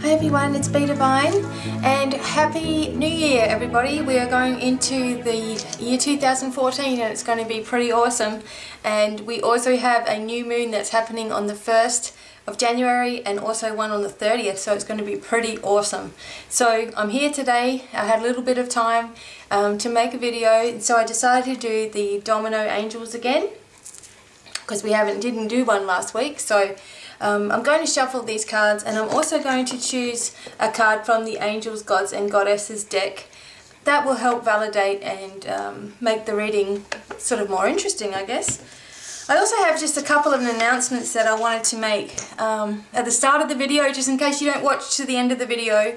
Hi everyone, it's BDevine and Happy New Year everybody. We are going into the year 2014 and it's going to be pretty awesome, and we also have a new moon that's happening on the 1st of January and also one on the 30th, so it's going to be pretty awesome. So I'm here today. I had a little bit of time to make a video, so I decided to do the Domino Angels again because we didn't do one last week. So I'm going to shuffle these cards, and I'm also going to choose a card from the Angels, Gods and Goddesses deck that will help validate and make the reading sort of more interesting, I guess. I also have just a couple of announcements that I wanted to make at the start of the video, just in case you don't watch to the end of the video.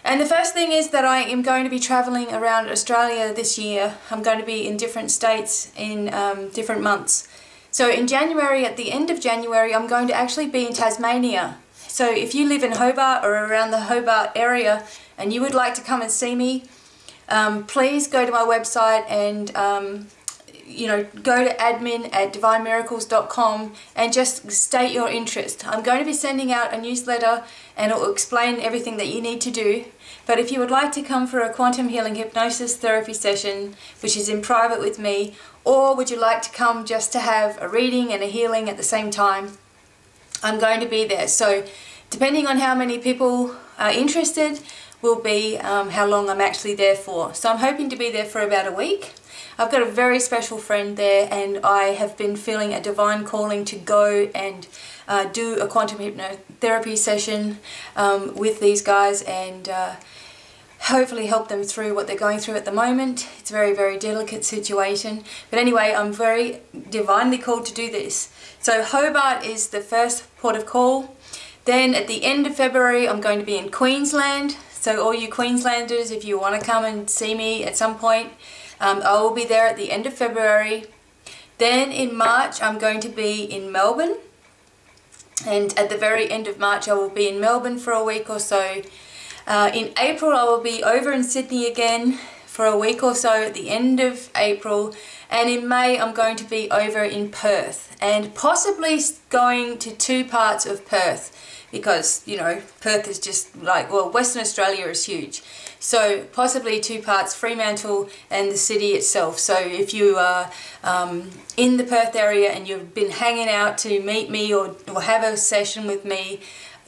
And the first thing is that I am going to be travelling around Australia this year. I'm going to be in different states in different months. So in January, at the end of January, I'm going to actually be in Tasmania. So if you live in Hobart or around the Hobart area and you would like to come and see me, please go to my website and go to admin@divinemiracles.com and just state your interest. I'm going to be sending out a newsletter and it will explain everything that you need to do. But if you would like to come for a Quantum Healing Hypnosis Therapy session, which is in private with me, or would you like to come just to have a reading and a healing at the same time, I'm going to be there. So depending on how many people are interested will be how long I'm actually there for. So I'm hoping to be there for about a week. I've got a very special friend there, and I have been feeling a divine calling to go and do a quantum hypnotherapy session with these guys and hopefully help them through what they're going through at the moment. It's a very, very delicate situation. But anyway, I'm very divinely called to do this. So Hobart is the first port of call. Then at the end of February, I'm going to be in Queensland. So all you Queenslanders, if you want to come and see me at some point, I will be there at the end of February. Then in March, I'm going to be in Melbourne. And at the very end of March, I will be in Melbourne for a week or so. In April, I will be over in Sydney again for a week or so at the end of April. And in May, I'm going to be over in Perth and possibly going to 2 parts of Perth because, you know, Perth is just like, well, Western Australia is huge. So possibly 2 parts, Fremantle and the city itself. So if you are in the Perth area and you've been hanging out to meet me or have a session with me,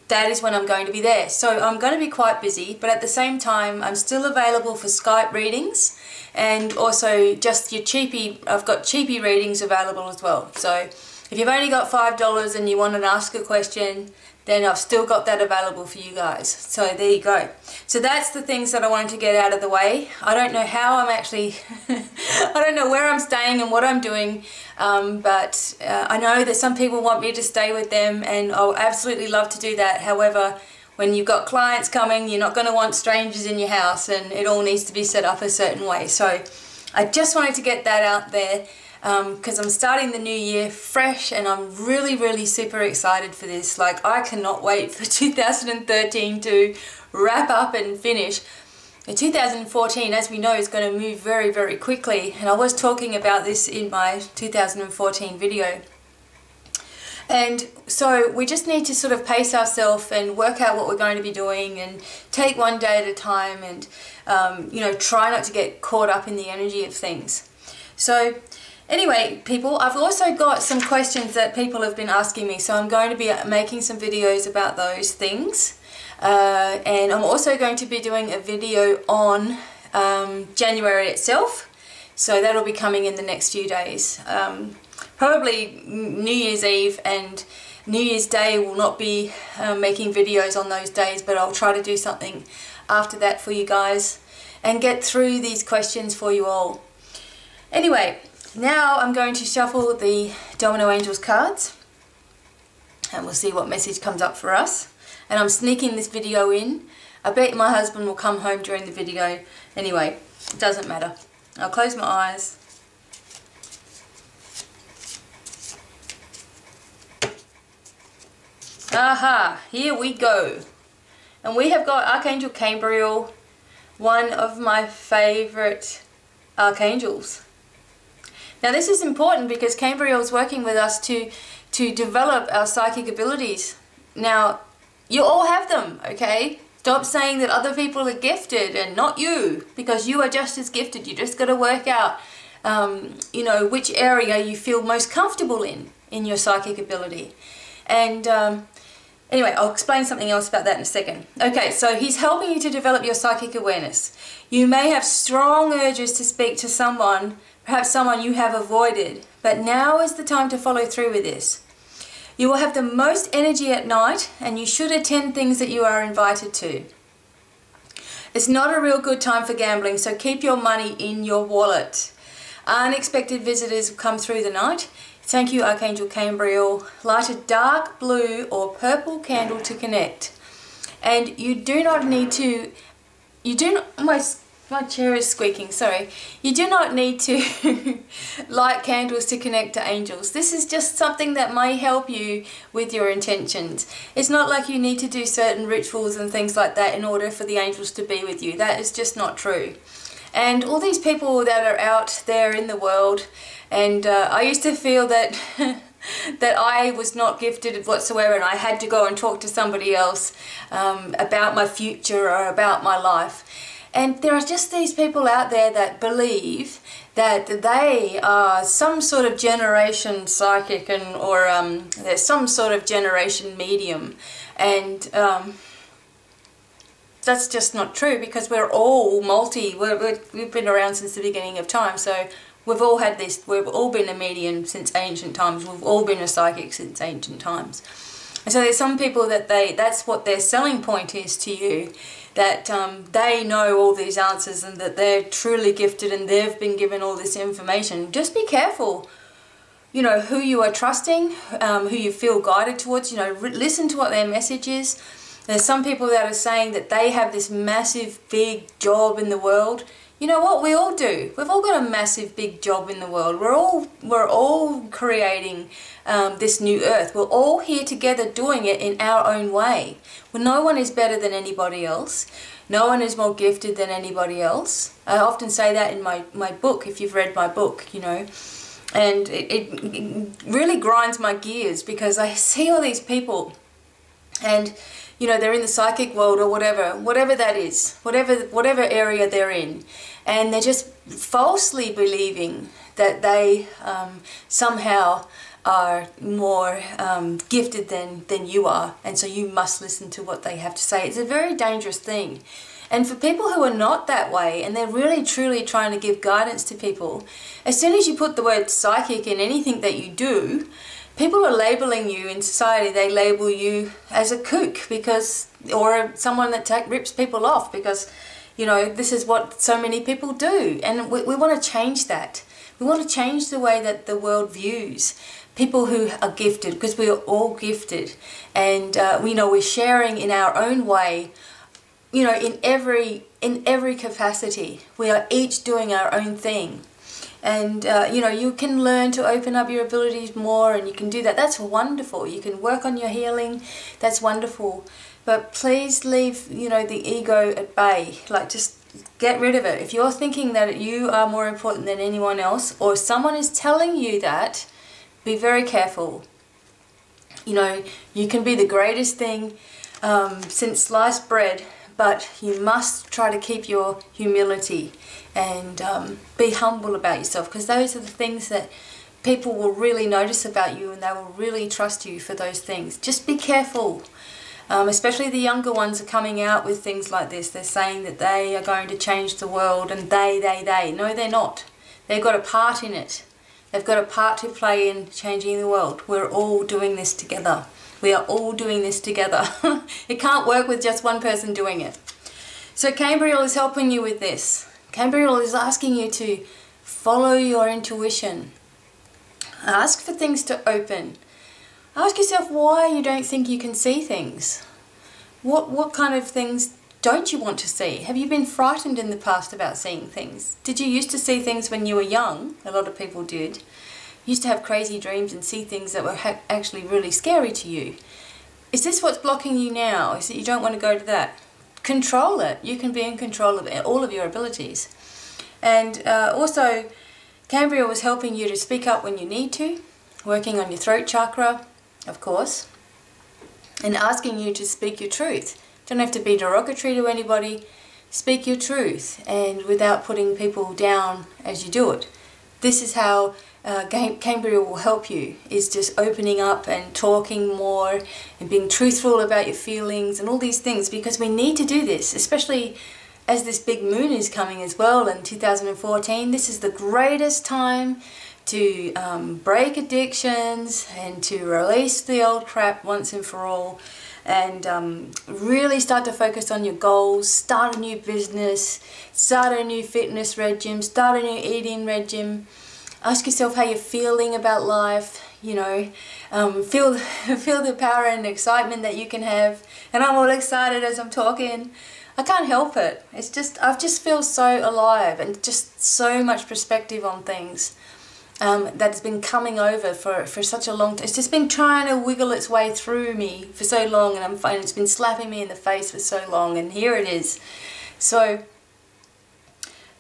that is when I'm going to be there. So I'm going to be quite busy, but at the same time I'm still available for Skype readings, and also just your cheapie, I've got cheapie readings available as well. So if you've only got $5 and you want to ask a question, then I've still got that available for you guys. So there you go. So that's the things that I wanted to get out of the way. I don't know how I'm actually, I don't know where I'm staying and what I'm doing, but I know that some people want me to stay with them, and I'll absolutely love to do that. However, when you've got clients coming, you're not going to want strangers in your house, and it all needs to be set up a certain way. So I just wanted to get that out there. Because I'm starting the new year fresh, and I'm really, really super excited for this. Like, I cannot wait for 2013 to wrap up and finish. 2014, as we know, is going to move very, very quickly, and I was talking about this in my 2014 video. And so we just need to sort of pace ourselves and work out what we're going to be doing and take one day at a time, and try not to get caught up in the energy of things. So anyway, people, I've also got some questions that people have been asking me, so I'm going to be making some videos about those things. And I'm also going to be doing a video on January itself, so that'll be coming in the next few days. Probably New Year's Eve and New Year's Day will not be making videos on those days, but I'll try to do something after that for you guys and get through these questions for you all. Anyway, now I'm going to shuffle the Domino Angels cards, and we'll see what message comes up for us. And I'm sneaking this video in. I bet my husband will come home during the video. Anyway, it doesn't matter. I'll close my eyes. Aha, here we go. And we have got Archangel Cambriel, one of my favourite archangels. Now this is important because Cambriel is working with us to develop our psychic abilities. Now, You all have them, okay? Stop saying that other people are gifted and not you, because you are just as gifted. You just got to work out, you know, which area you feel most comfortable in your psychic ability. And anyway, I'll explain something else about that in a second. Okay, so he's helping you to develop your psychic awareness. You may have strong urges to speak to someone, perhaps someone you have avoided, but now is the time to follow through with this. You will have the most energy at night, and you should attend things that you are invited to. It's not a real good time for gambling, so keep your money in your wallet. Unexpected visitors come through the night. Thank you, Archangel Cambriel. Light a dark blue or purple candle to connect. And you do not need to, my chair is squeaking, sorry. You do not need to light candles to connect to angels. This is just something that may help you with your intentions. It's not like you need to do certain rituals and things like that in order for the angels to be with you. That is just not true. And all these people that are out there in the world, and I used to feel that that I was not gifted whatsoever, and I had to go and talk to somebody else about my future or about my life. And there are just these people out there that believe that they are some sort of generation psychic or they're some sort of generation medium. And that's just not true, because we're all we've been around since the beginning of time. So we've all had this, we've all been a medium since ancient times. We've all been a psychic since ancient times. And so there's some people that that's what their selling point is to you, that they know all these answers and that they're truly gifted and they've been given all this information. Just be careful, you know, who you are trusting, who you feel guided towards. You know, listen to what their message is. There's some people that are saying that they have this massive big job in the world. You know what? We all do. We've all got a massive big job in the world. We're all creating this new earth. We're all here together doing it in our own way. Well, no one is better than anybody else. No one is more gifted than anybody else. I often say that in my book, if you've read my book, you know. And it really grinds my gears, because I see all these people and, you know, they're in the psychic world or whatever that is, whatever area they're in, and they're just falsely believing that they somehow are more gifted than you are, and so you must listen to what they have to say. It's a very dangerous thing. And for people who are not that way, and they're really truly trying to give guidance to people, as soon as you put the word psychic in anything that you do, people are labeling you in society. They label you as a kook, or someone that rips people off, because, you know, this is what so many people do. And we want to change that. We want to change the way that the world views people who are gifted, because we are all gifted. And we know we're sharing in our own way, you know, in every capacity. We are each doing our own thing. And, you know, you can learn to open up your abilities more, and you can do that. That's wonderful. You can work on your healing. That's wonderful. But please leave, you know, the ego at bay. Like, just get rid of it. If you're thinking that you are more important than anyone else, or someone is telling you that, be very careful. You know, you can be the greatest thing since sliced bread, but you must try to keep your humility and be humble about yourself, because those are the things that people will really notice about you, and they will really trust you for those things. Just be careful. Especially the younger ones are coming out with things like this. They're saying that they are going to change the world, and they. No, they're not. They've got a part in it. They've got a part to play in changing the world. We're all doing this together. We are all doing this together. It can't work with just one person doing it. So Cambriel is helping you with this. Cambriel is asking you to follow your intuition. Ask for things to open. Ask yourself why you don't think you can see things. What kind of things don't you want to see? Have you been frightened in the past about seeing things? Did you used to see things when you were young? A lot of people did. You used to have crazy dreams and see things that were actually really scary to you. Is this what's blocking you now? Is it you don't want to go to that? Control it. You can be in control of all of your abilities. And also, Cambriel was helping you to speak up when you need to, working on your throat chakra, of course. and asking you to speak your truth. Don't have to be derogatory to anybody. Speak your truth, and without putting people down as you do it. This is how Cambria will help you, is just opening up and talking more and being truthful about your feelings and all these things, because we need to do this, especially as this big moon is coming as well in 2014. This is the greatest time to break addictions and to release the old crap once and for all, and really start to focus on your goals, start a new business, start a new fitness regime, start a new eating regime. Ask yourself how you're feeling about life, you know, feel the power and excitement that you can have. And I'm all excited as I'm talking. I can't help it. It's just, I just feel so alive and just so much perspective on things. That's been coming over for such a long time. It's just been trying to wiggle its way through me for so long, and it's been slapping me in the face for so long, and here it is. So,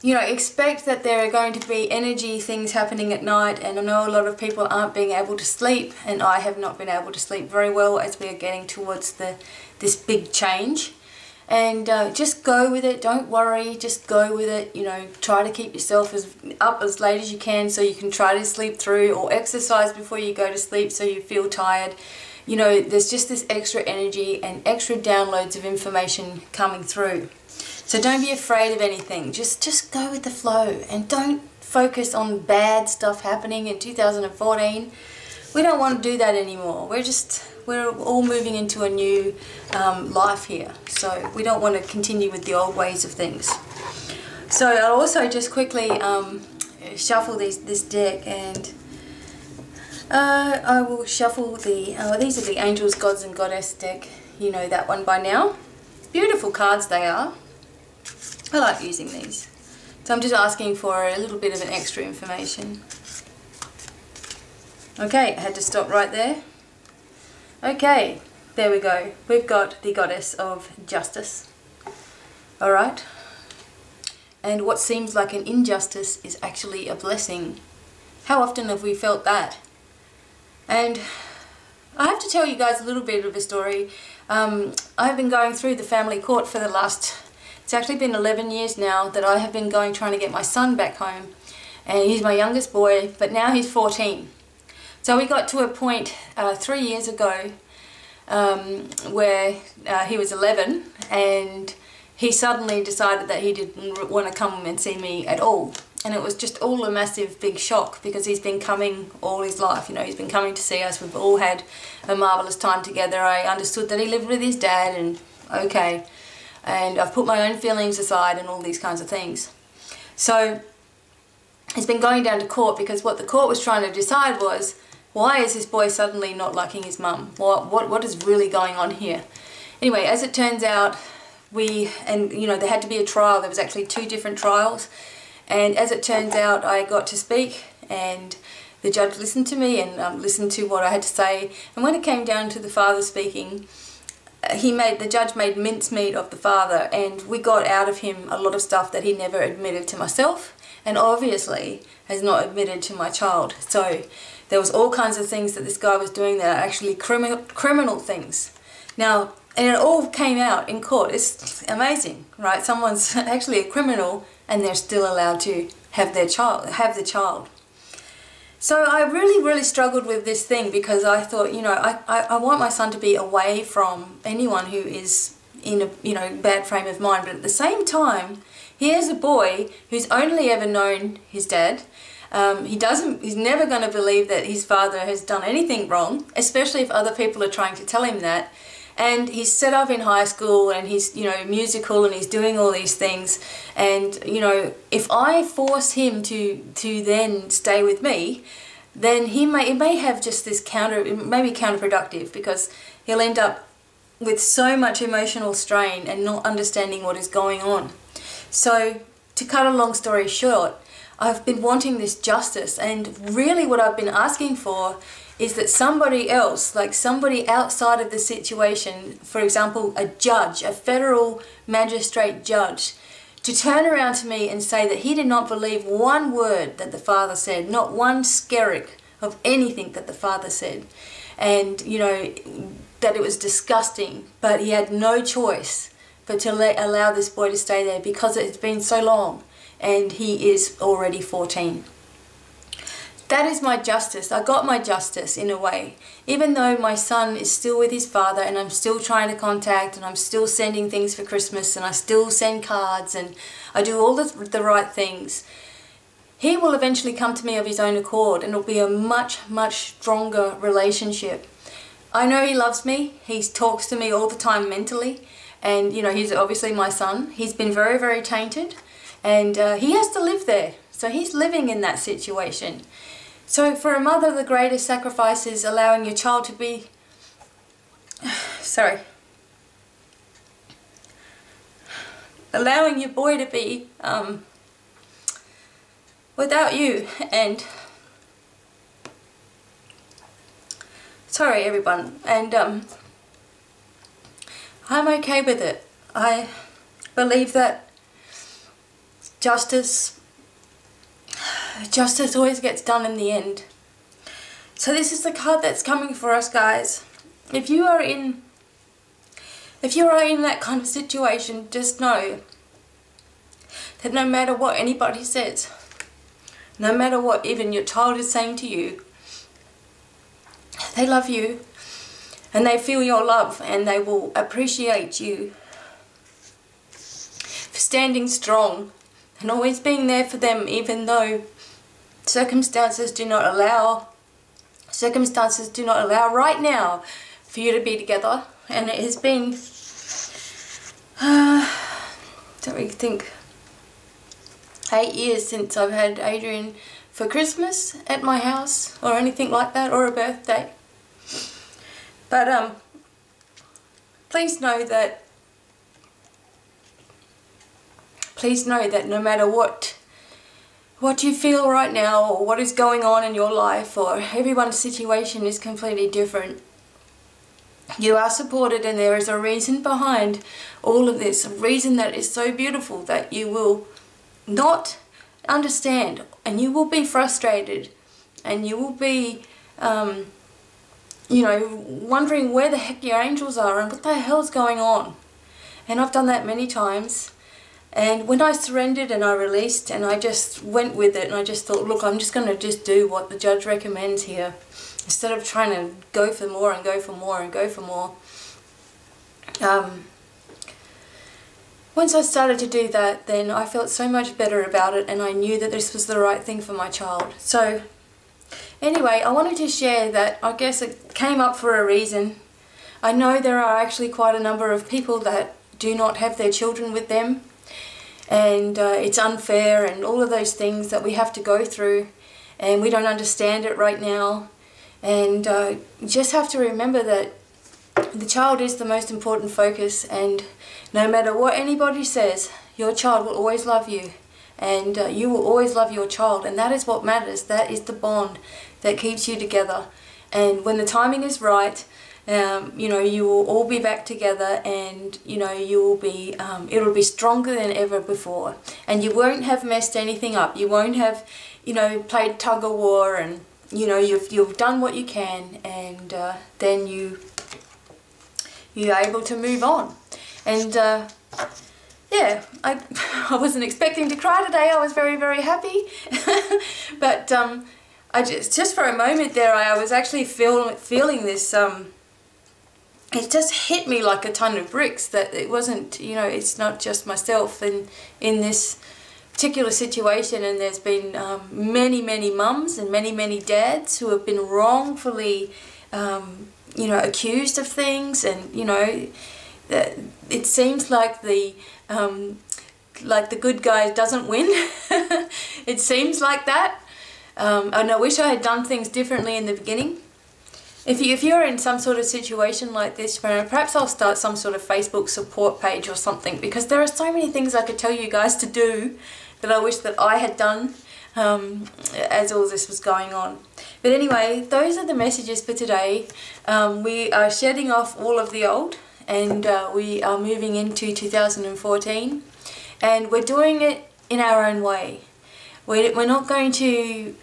you know, expect that there are going to be energy things happening at night, and I know a lot of people aren't being able to sleep, and I have not been able to sleep very well as we are getting towards this big change. And just go with it, don't worry, just go with it, you know, try to keep yourself up as late as you can so you can try to sleep through, or exercise before you go to sleep so you feel tired. You know, there's just this extra energy and extra downloads of information coming through. So don't be afraid of anything, just go with the flow, and don't focus on bad stuff happening in 2014. We don't want to do that anymore. We're all moving into a new life here, so we don't want to continue with the old ways of things. So I'll also just quickly shuffle this deck, and I will shuffle these are the Angels, Gods and Goddess deck. You know that one by now. Beautiful cards they are. I like using these. So I'm just asking for a little bit of an extra information. Okay, I had to stop right there. Okay, there we go. We've got the Goddess of Justice. Alright. And what seems like an injustice is actually a blessing. How often have we felt that? And I have to tell you guys a little bit of a story. I've been going through the family court for the last, it's actually been 11 years now that I have been trying to get my son back home. And he's my youngest boy, but now he's 14. So we got to a point 3 years ago where he was 11, and he suddenly decided that he didn't want to come and see me at all. And it was just all a massive big shock, because he's been coming all his life, you know, he's been coming to see us. We've all had a marvellous time together. I understood that he lived with his dad, and okay. And I've put my own feelings aside and all these kinds of things. So he's been going down to court, because what the court was trying to decide was, why is this boy suddenly not liking his mum? What is really going on here? Anyway, as it turns out, you know, there had to be a trial. There was actually 2 different trials. And as it turns out, I got to speak, and the judge listened to me and listened to what I had to say. And when it came down to the father speaking, the judge made mincemeat of the father, and we got out of him a lot of stuff that he never admitted to myself, and obviously has not admitted to my child. So there was all kinds of things that this guy was doing that are actually criminal things. Now, and it all came out in court. It's amazing, right? Someone's actually a criminal, and they're still allowed to have the child. So I really struggled with this thing, because I thought, you know, I want my son to be away from anyone who is in a, you know, bad frame of mind. But at the same time, here's a boy who's only ever known his dad. He's never going to believe that his father has done anything wrong, especially if other people are trying to tell him that. And he's set up in high school, and he's, you know, musical, and he's doing all these things. And, you know, if I force him to then stay with me, then it may have just this it may be counterproductive, because he'll end up with so much emotional strain and not understanding what is going on. So, to cut a long story short, I've been wanting this justice, and really what I've been asking for is that somebody else, like somebody outside of the situation, for example, a judge, a federal magistrate judge, to turn around to me and say that he did not believe one word that the father said, not one skerrick of anything that the father said. And, you know, that it was disgusting, but he had no choice but to allow this boy to stay there because it's been so long, and he is already 14. That is my justice. I got my justice in a way. Even though my son is still with his father and I'm still trying to contact and I'm still sending things for Christmas and I still send cards and I do all the right things, he will eventually come to me of his own accord, and it'll be a much, much stronger relationship. I know he loves me. He talks to me all the time mentally, and you know, he's obviously my son. He's been very, very tainted, and he has to live there. So he's living in that situation. So for a mother, the greatest sacrifice is allowing your child to be, allowing your boy to be without you. And sorry everyone, and I'm okay with it. I believe that justice always gets done in the end. So this is the card that's coming for us, guys. If you are in that kind of situation, just know that no matter what anybody says, no matter what even your child is saying to you, they love you and they feel your love, and they will appreciate you for standing strong and always being there for them, even though circumstances do not allow right now for you to be together. And it has been, don't we think, 8 years since I've had Adrian for Christmas at my house or anything like that, or a birthday. But please know that no matter what you feel right now, or what is going on in your life, or everyone's situation is completely different, you are supported, and there is a reason behind all of this, a reason that is so beautiful that you will not understand, and you will be frustrated, and you will be you know, wondering where the heck your angels are and what the hell's going on. And I've done that many times. And when I surrendered and I released and I just went with it, and I just thought, look, I'm just going to just do what the judge recommends here, instead of trying to go for more and go for more and go for more. Once I started to do that, then I felt so much better about it, and I knew that this was the right thing for my child. So anyway, I wanted to share that. I guess it came up for a reason. I know there are actually quite a number of people that do not have their children with them, and it's unfair and all of those things that we have to go through, and we don't understand it right now. And you just have to remember that the child is the most important focus, and no matter what anybody says, your child will always love you, and you will always love your child, and that is what matters. That is the bond that keeps you together. And when the timing is right, you know, you will all be back together, and you know, you will be it'll be stronger than ever before, and you won't have messed anything up. You won't have, you know, played tug of war, and you know, you've done what you can, and then you're able to move on. And yeah, I wasn't expecting to cry today. I was very, very happy. But I just for a moment there, I was actually feeling this, it just hit me like a ton of bricks, that it wasn't, you know, it's not just myself in this particular situation, and there's been many, many mums and many, many dads who have been wrongfully, you know, accused of things, and you know, it seems like the good guy doesn't win. It seems like that, and I wish I had done things differently in the beginning. If you're in some sort of situation like this, perhaps I'll start some sort of Facebook support page or something, because there are so many things I could tell you guys to do that I wish that I had done as all this was going on. But anyway, those are the messages for today. We are shedding off all of the old, and we are moving into 2014, and we're doing it in our own way. We're not going to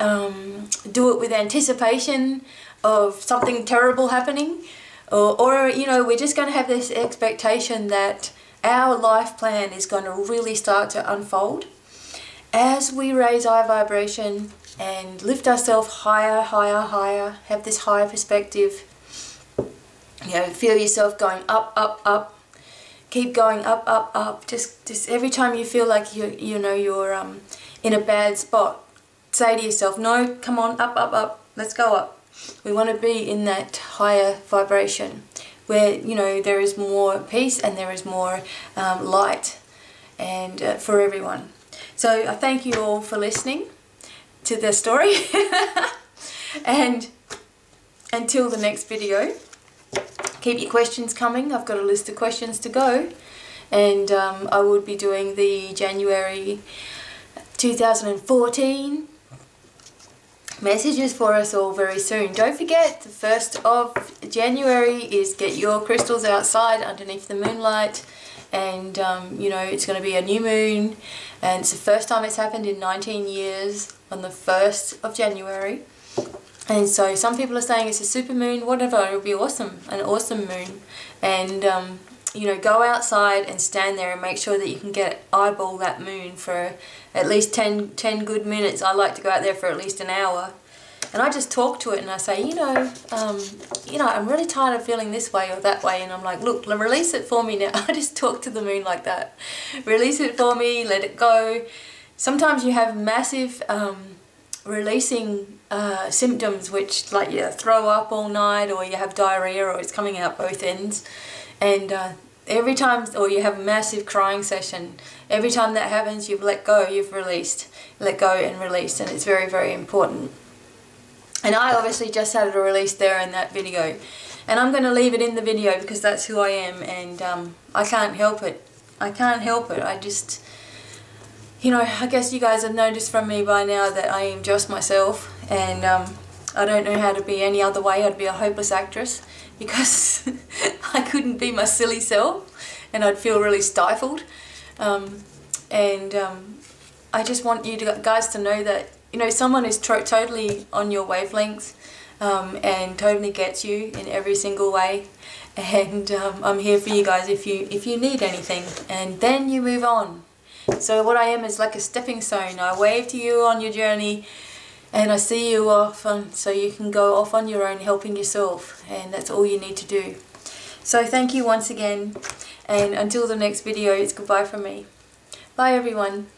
do it with anticipation of something terrible happening, or you know, we're just going to have this expectation that our life plan is going to really start to unfold as we raise our vibration and lift ourselves higher, higher, higher, have this higher perspective. You know, feel yourself going up, up, up. Keep going up, up, up. Just every time you feel like you're in a bad spot, say to yourself, no, come on, up, up, up. Let's go up. We want to be in that higher vibration where, you know, there is more peace and there is more light and for everyone. So I thank you all for listening to the story. And until the next video, keep your questions coming. I've got a list of questions to go, and I will be doing the January 2014 messages for us all very soon. Don't forget, the 1st of January is get your crystals outside underneath the moonlight, and you know, it's going to be a new moon, and it's the first time it's happened in 19 years on the 1st of January. And so some people are saying it's a super moon, whatever, it'll be awesome, an awesome moon. And you know, go outside and stand there and make sure that you can eyeball that moon for at least 10 good minutes. I like to go out there for at least an hour. And I just talk to it and I say, you know, I'm really tired of feeling this way or that way. And I'm like, look, release it for me now. I just talk to the moon like that. Release it for me, let it go. Sometimes you have massive releasing symptoms, which like you throw up all night, or you have diarrhea, or it's coming out both ends. And every time, or you have a massive crying session, every time that happens, you've let go, you've released. Let go and release, and it's very, very important. And I obviously just had a release there in that video. And I'm going to leave it in the video because that's who I am, and I can't help it. I can't help it. I just, you know, I guess you guys have noticed from me by now that I am just myself, and I don't know how to be any other way. I'd be a hopeless actress because I couldn't be my silly self, and I'd feel really stifled. I just want you guys to know that, you know, someone is totally on your wavelengths and totally gets you in every single way. And I'm here for you guys if you need anything, and then you move on. So what I am is like a stepping stone. I wave to you on your journey, and I see you off so you can go off on your own helping yourself, and that's all you need to do. So thank you once again, and until the next video, it's goodbye from me. Bye everyone.